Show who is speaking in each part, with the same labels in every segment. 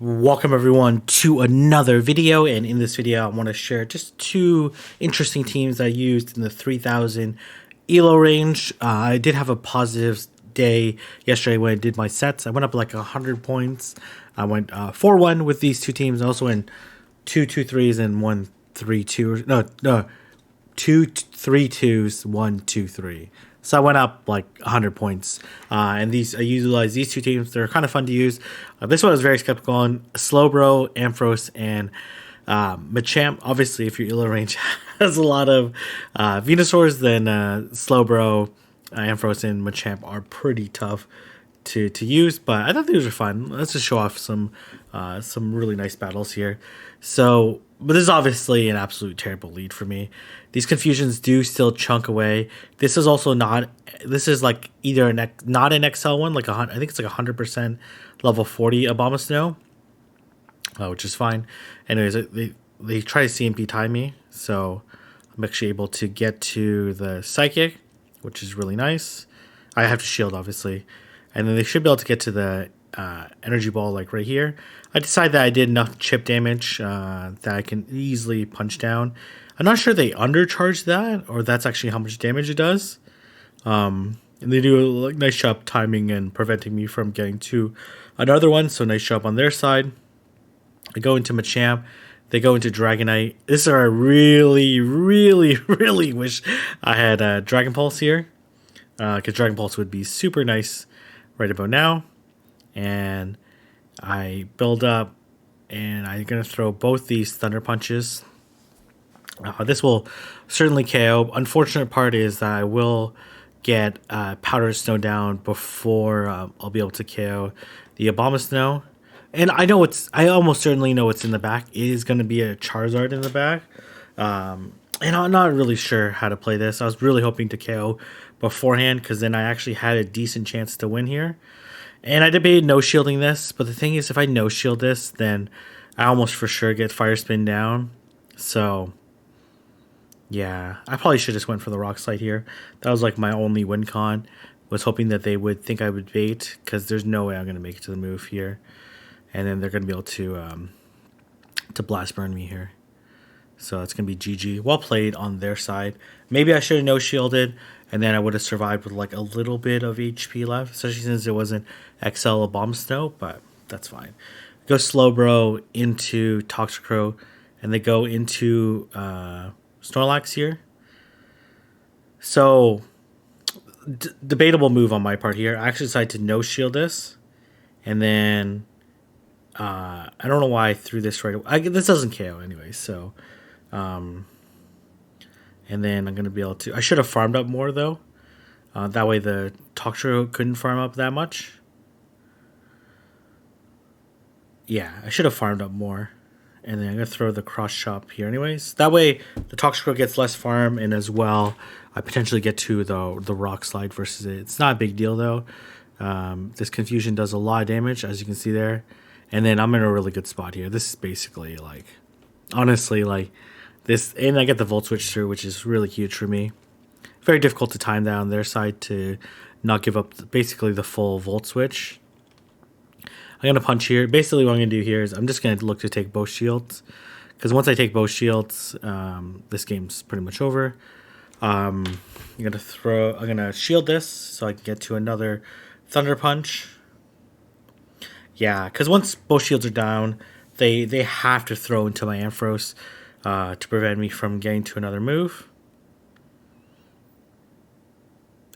Speaker 1: Welcome everyone to another video, and in this video I want to share just two interesting teams I used in the 3000 elo range. I did have a positive day yesterday when I did my sets. I went up like 100 points. I went 4-1 with these two teams. I also went 2-2-3s and 1-3-2. No, 2-3-2s, 1-2-3. So I went up like 100 points, and I utilized these two teams. They're kind of fun to use. This one I was very skeptical on: Slowbro, Ampharos, and Machamp. Obviously, if your elo range has a lot of Venusaurs, then Slowbro, Ampharos, and Machamp are pretty tough to use. But I thought these were fun. Let's just show off some really nice battles here. So, but this is obviously an absolute terrible lead for me. These confusions do still chunk away. This is also not. This is like either not an XL one, like I think it's like 100% level 40 Abomasnow, which is fine. Anyways, they try to CMP time me, so I'm actually able to get to the Psychic, which is really nice. I have to shield obviously, and then they should be able to get to the energy ball like right here. I decided that I did enough chip damage that I can easily punch down. I'm not sure they undercharged that, or that's actually how much damage it does. And they do a nice job timing and preventing me from getting to another one, so nice job on their side. I go into Machamp. They go into Dragonite. This is where I really, really, really wish I had Dragon Pulse here, because Dragon Pulse would be super nice right about now. And I build up, and I'm going to throw both these Thunder Punches. This will certainly KO. Unfortunate part is that I will get Powder Snow down before I'll be able to KO the Abomasnow. And I almost certainly know what's in the back. It is going to be a Charizard in the back. And I'm not really sure how to play this. I was really hoping to KO beforehand, because then I actually had a decent chance to win here. And I debated no shielding this, but the thing is, if I no shield this, then I almost for sure get Fire Spin down. So yeah, I probably should just went for the Rock Slide here. That was like my only win con. Was hoping that they would think I would bait, because there's no way I'm going to make it to the move here. And then they're going to be able to Blast Burn me here. So it's going to be GG. Well played on their side. Maybe I should have no shielded, and then I would have survived with like a little bit of HP left, especially since it wasn't XL Abomasnow, but that's fine. Go Slowbro into Toxicroak, and they go into Snorlax here. So, debatable move on my part here. I actually decided to no shield this, and then I don't know why I threw this right away. This doesn't KO anyway, so and then I'm gonna be able to. I should have farmed up more though. That way the Toxicroak couldn't farm up that much. Yeah, I should have farmed up more. And then I'm going to throw the Cross Chop here anyways. That way, the Toxicroak gets less farm, and as well, I potentially get to the Rock Slide versus it. It's not a big deal, though. This Confusion does a lot of damage, as you can see there. And then I'm in a really good spot here. This is basically, like, honestly, like, this. And I get the Volt Switch through, which is really huge for me. Very difficult to time that on their side to not give up basically the full Volt Switch. I'm going to punch here. Basically, what I'm going to do here is I'm just going to look to take both shields. Because once I take both shields, this game's pretty much over. I'm going to shield this so I can get to another Thunder Punch. Yeah, because once both shields are down, they have to throw into my Ampharos to prevent me from getting to another move.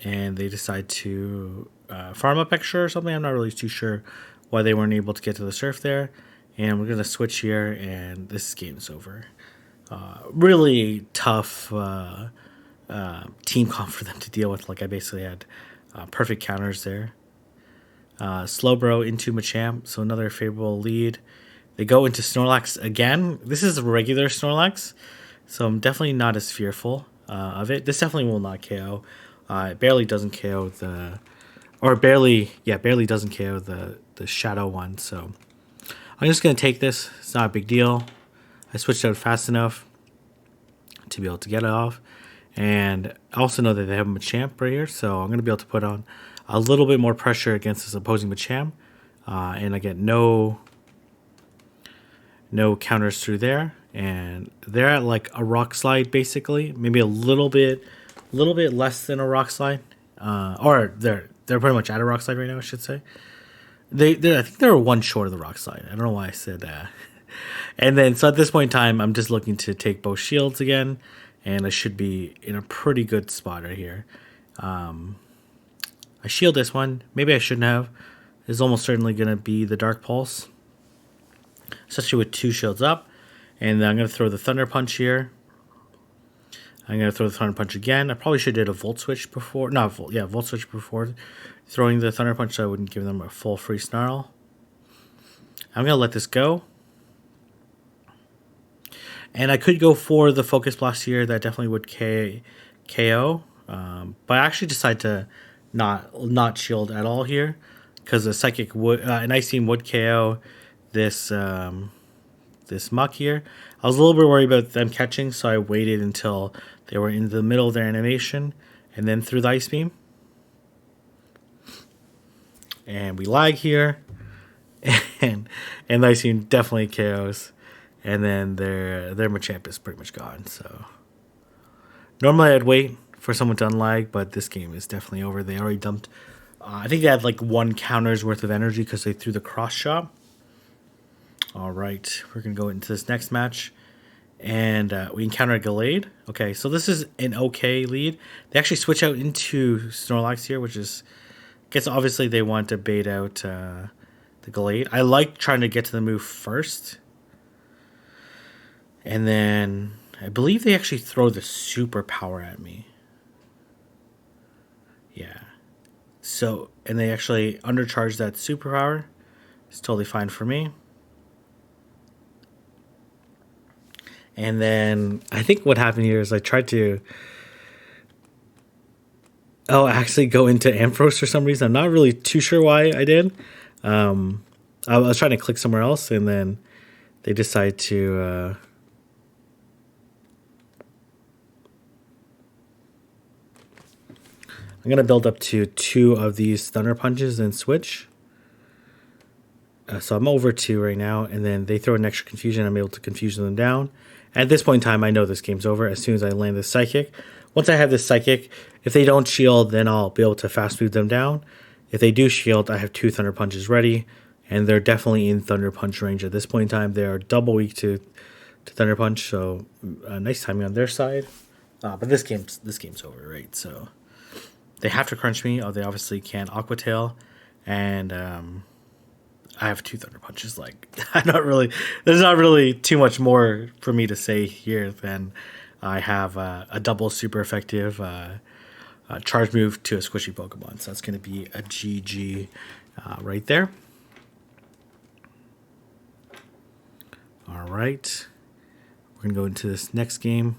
Speaker 1: And they decide to farm up extra or something. I'm not really too sure why they weren't able to get to the surf there. And we're going to switch here, and this game's over. Really tough team comp for them to deal with. Like, I basically had perfect counters there. Slowbro into Machamp, so another favorable lead. They go into Snorlax again. This is a regular Snorlax, so I'm definitely not as fearful of it. This definitely will not KO. It barely doesn't KO barely doesn't KO the Shadow one, so I'm just going to take this. It's not a big deal. I switched out fast enough to be able to get it off, and I also know that they have a Machamp right here, so I'm going to be able to put on a little bit more pressure against this opposing Machamp, and I get no no counters through there, and they're at like a rock slide basically, maybe a little bit less than a rock slide, or they're pretty much at a rock slide right now, I should say. I think they were one short of the rock slide. I don't know why I said that. And then so at this point in time, I'm just looking to take both shields again, and I should be in a pretty good spot right here. I shield this one. Maybe I shouldn't have. It's almost certainly going to be the Dark Pulse, especially with 2 shields up. And then I'm going to throw the Thunder Punch here. I'm going to throw the Thunder Punch again. I probably should have did a Volt Switch before. Volt Switch before throwing the Thunder Punch so I wouldn't give them a full free Snarl. I'm going to let this go. And I could go for the Focus Blast here. That definitely would KO. But I actually decided to not shield at all here, because the Psychic would, an Ice Beam would KO this this Muck here. I was a little bit worried about them catching, so I waited until they were in the middle of their animation, and then threw the Ice Beam. And we lag here, and the Ice Beam definitely KOs, and then their Machamp is pretty much gone. So normally I'd wait for someone to unlag, but this game is definitely over. They already dumped. I think they had like 1 counter's worth of energy because they threw the cross shot. All right, we're going to go into this next match, and we encounter a Gallade. Okay, so this is an okay lead. They actually switch out into Snorlax here, which is, I guess obviously they want to bait out the Gallade. I like trying to get to the move first. And then I believe they actually throw the Super Power at me. Yeah. So, and they actually undercharge that Super Power. It's totally fine for me. And then I think what happened here is I tried to actually go into Ampharos for some reason. I'm not really too sure why I did. I was trying to click somewhere else, and then they decided to I'm going to build up to 2 of these Thunder Punches and switch. So I'm over 2 right now, and then they throw an extra Confusion. I'm able to confuse them down. At this point in time, I know this game's over as soon as I land this Psychic. Once I have this Psychic, if they don't shield, then I'll be able to fast move them down. If they do shield, I have 2 Thunder Punches ready, and they're definitely in Thunder Punch range at this point in time. They are double weak to Thunder Punch, so nice timing on their side. But this game's over, right? So they have to crunch me. They obviously can't Aqua Tail, and I have 2 Thunder Punches. Like, there's not really too much more for me to say here than I have a double super effective charge move to a squishy Pokemon. So that's going to be a GG right there. All right. We're going to go into this next game.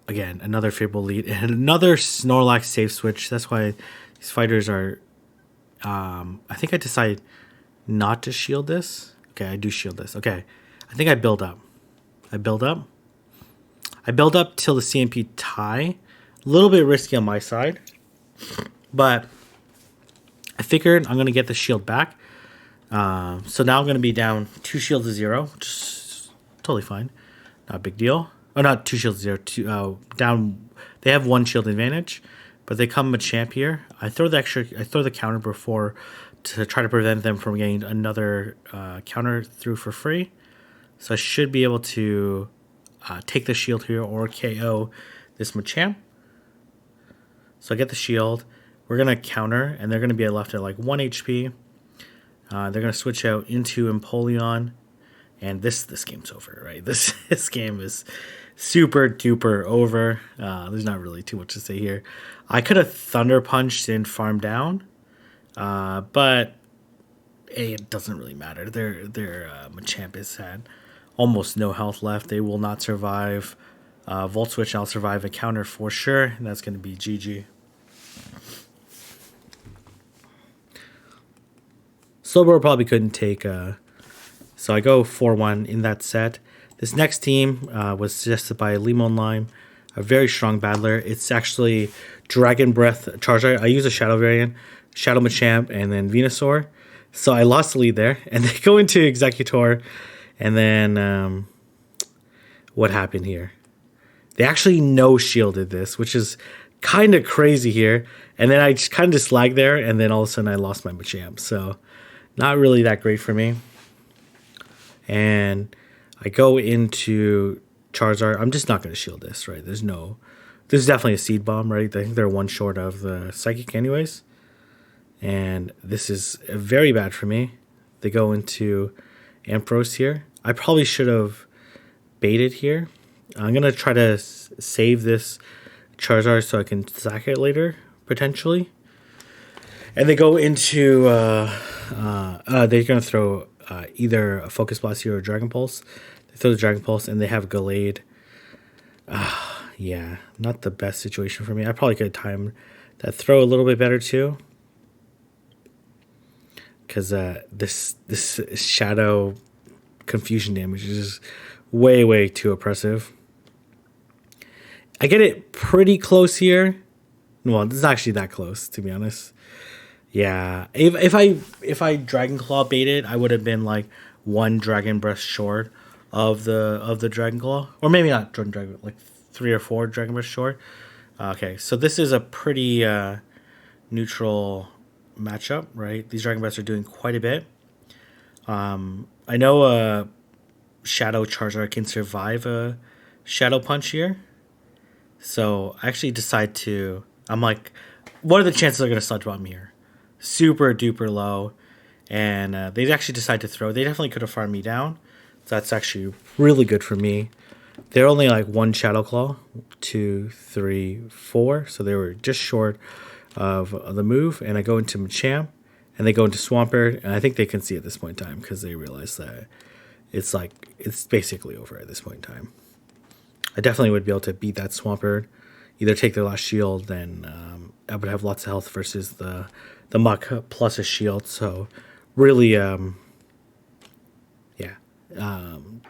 Speaker 1: Again, another favorable lead and another Snorlax safe switch. That's why these fighters are... I think I decided not to shield this. Okay, I do shield this. Okay, I think I build up. I build up till the CMP tie. A little bit risky on my side, but I figured I'm going to get the shield back. So now I'm going to be down 2 shields to 0, which is totally fine. Not a big deal. Oh, not 2 shields to 0. Down. They have 1 shield advantage. But they come Machamp here. I throw the counter before to try to prevent them from getting another counter through for free. So I should be able to take the shield here or KO this Machamp. So I get the shield. We're going to counter, and they're going to be left at like 1 HP. They're going to switch out into Empoleon. And this game's over, right? This game is super duper over. There's not really too much to say here. I could have Thunder Punched and farmed down, but it doesn't really matter. Their Machamp has had almost no health left. They will not survive Volt Switch. I'll survive a counter for sure, and that's going to be GG. Slowbro probably couldn't take... So I go 4-1 in that set. This next team was suggested by Lemon Lime, a very strong battler. It's actually Dragon Breath Charizard. I use a Shadow variant, Shadow Machamp, and then Venusaur. So I lost the lead there, and they go into Executor, and then what happened here? They actually no shielded this, which is kind of crazy here. And then I just kind of just lagged there, and then all of a sudden I lost my Machamp. So not really that great for me. And I go into Charizard. I'm just not going to shield this, right? This is definitely a Seed Bomb, right? I think they're one short of the Psychic anyways. And this is very bad for me. They go into Ampharos here. I probably should have baited here. I'm going to try to save this Charizard so I can sack it later, potentially. And they go into... they're going to throw either a Focus Blast here or Dragon Pulse. They throw the Dragon Pulse, and they have Gallade. Yeah, not the best situation for me. I probably could time that throw a little bit better, too. Because this Shadow Confusion damage is way, way too oppressive. I get it pretty close here. Well, it's not actually that close, to be honest. Yeah, if I Dragon Claw baited, I would have been like one Dragon Breath short of the Dragon Claw, or maybe not Dragon, like 3 or 4 Dragon Breath short. Okay, so this is a pretty neutral matchup, right? These Dragon Breaths are doing quite a bit. I know Shadow Charizard can survive a Shadow Punch here. So I actually decide to... I'm like, what are the chances they're going to Sludge Bomb here? Super duper low. And they actually decide to throw. They definitely could have farmed me down. So that's actually really good for me. They're only like 1 Shadow Claw. 2, 3, 4. So they were just short of the move. And I go into Machamp. And they go into Swampert. And I think they can see at this point in time. Because they realize that it's basically over at this point in time. I definitely would be able to beat that Swampert, either take their last shield, then I would have lots of health versus the Muck plus a shield. So really,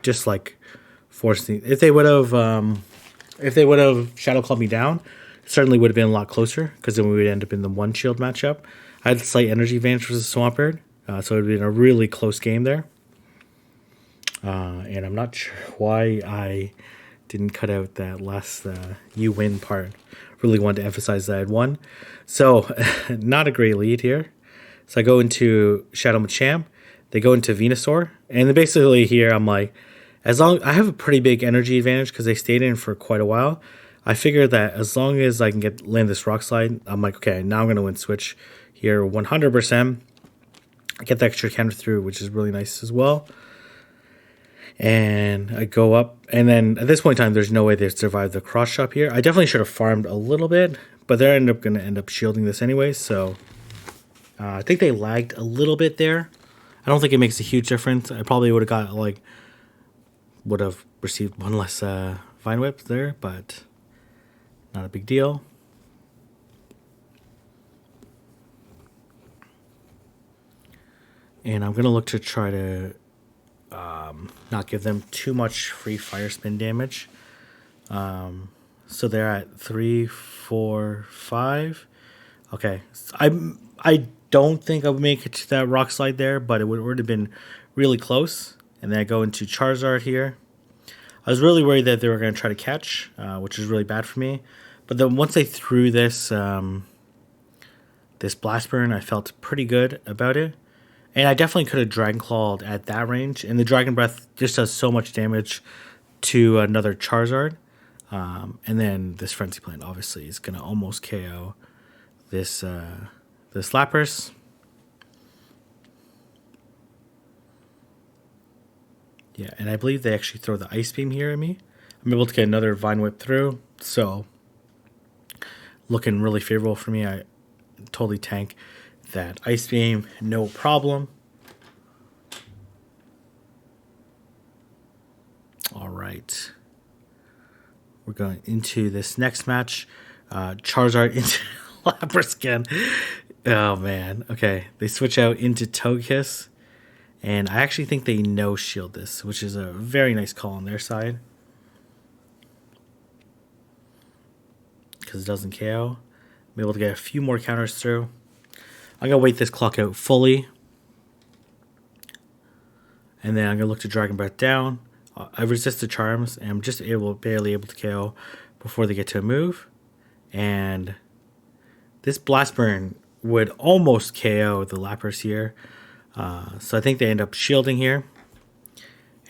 Speaker 1: just like forcing. If they would have Shadow Clawed me down, it certainly would have been a lot closer because then we would end up in the 1 shield matchup. I had slight energy advantage versus Swampert, so it would have been a really close game there. And I'm not sure why I didn't cut out that last you win part. Really wanted to emphasize that I had won. So not a great lead here. So I go into Shadow Machamp. They go into Venusaur. And then basically here I'm like, I have a pretty big energy advantage because they stayed in for quite a while. I figure that as long as I can land this Rock Slide, I'm like, okay, now I'm going to win switch here 100%. I get the extra counter through, which is really nice as well. And I go up, and then at this point in time, there's no way they survive the cross chop here. I definitely should have farmed a little bit, but they're going to end up shielding this anyway. So I think they lagged a little bit there. I don't think it makes a huge difference. I probably would have received 1 less Vine Whip there, but not a big deal. And I'm going to look to try to not give them too much free Fire Spin damage. So they're at 3, 4, 5. Okay, I don't think I would make it to that Rock Slide there, but it would have been really close. And then I go into Charizard here. I was really worried that they were going to try to catch, which is really bad for me. But then once they threw this Blast Burn, I felt pretty good about it. And I definitely could have Dragon Clawed at that range. And the Dragon Breath just does so much damage to another Charizard. And then this Frenzy Plant obviously is going to almost KO this Lapras. Yeah, and I believe they actually throw the Ice Beam here at me. I'm able to get another Vine Whip through. So looking really favorable for me. I totally tank that Ice Beam, no problem. All right. We're going into this next match. Charizard into Lapras again. Oh, man. Okay, they switch out into Togekiss. And I actually think they no-shield this, which is a very nice call on their side. Because it doesn't KO. I'm able to get a few more counters through. I'm going to wait this clock out fully. And then I'm going to look to Dragon Breath down. I resist the charms, and I'm just barely able to KO before they get to a move. And this Blast Burn would almost KO the Lapras here. So I think they end up shielding here.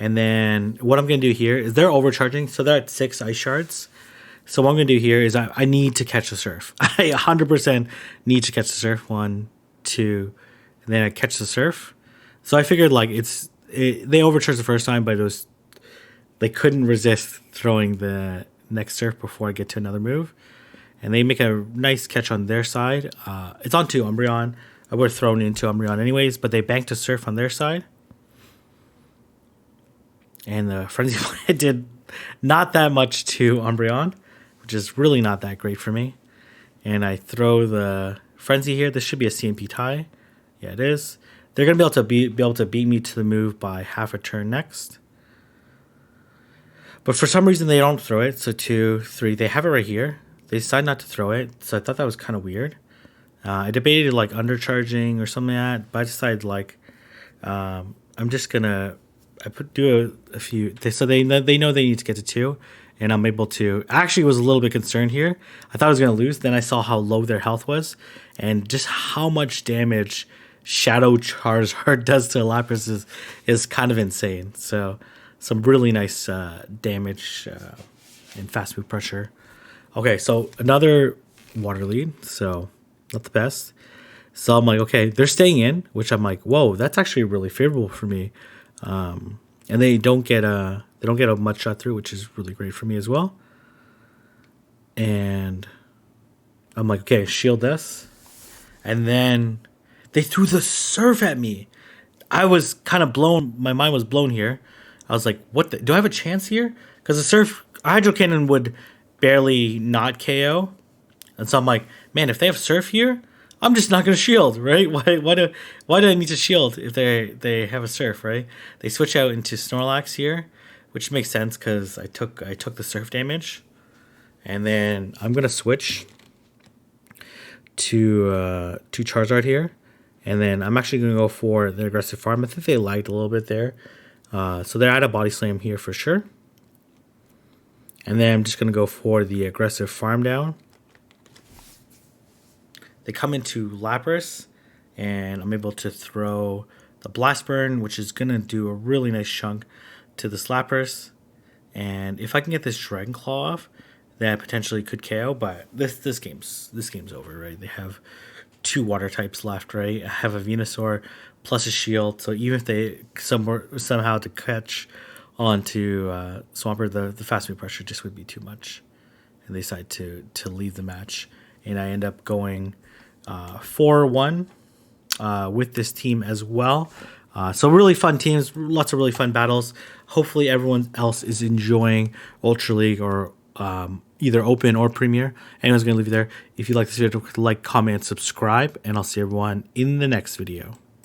Speaker 1: And then what I'm going to do here is they're overcharging. So they're at 6 Ice Shards. So what I'm going to do here is I need to catch the Surf. I 100% need to catch the Surf. 1, 2, and then I catch the Surf. So I figured like they overcharged the first time, but they couldn't resist throwing the next Surf before I get to another move. And they make a nice catch on their side. It's on to Umbreon. I would have thrown into Umbreon anyways, but they banked a Surf on their side. And the Frenzy Blade did not that much to Umbreon, which is really not that great for me. And I throw the Frenzy here. This should be a CMP tie. Yeah, it is. They're going to be able to beat me to the move by half a turn next. But for some reason, they don't throw it. So 2, 3. They have it right here. They decide not to throw it. So I thought that was kind of weird. I debated like undercharging or something like that. But I decided like I'm just going to do a few. So they know they need to get to 2. And I'm able to. I actually was a little bit concerned here. I thought I was going to lose. Then I saw how low their health was. And just how much damage Shadow Charizard does to Lapras is kind of insane. So some really nice damage and fast move pressure. Okay, so another water lead. So not the best. So I'm like, okay, they're staying in, which I'm like, whoa, that's actually really favorable for me. And they don't get a mud shot through, which is really great for me as well. And I'm like, okay, shield this. And then they threw the Surf at me. I was kind of blown. My mind was blown here. I was like, what do I have a chance here? Because the Surf Hydro Cannon would barely not KO. And so I'm like, man, if they have Surf here, I'm just not going to shield, right? Why do I need to shield if they have a Surf, right? They switch out into Snorlax here, which makes sense because I took the Surf damage. And then I'm going to switch to Charizard here. And then I'm actually going to go for the aggressive farm. I think they lagged a little bit there. So they're at a body slam here for sure. And then I'm just going to go for the aggressive farm down. They come into Lapras, and I'm able to throw the Blast Burn, which is going to do a really nice chunk to this Lapras. And if I can get this Dragon Claw off, then I potentially could KO. But this game's over, right? They have 2 water types left, right? I have a Venusaur plus a shield, so even if they somehow to catch onto Swampert, the fast move pressure just would be too much, and they decide to leave the match, and I end up going 4-1 with this team as well. So really fun teams, lots of really fun battles. Hopefully everyone else is enjoying Ultra League or either Open or Premier. Anyone's going to leave you there. If you like this video, like, comment, subscribe, and I'll see everyone in the next video.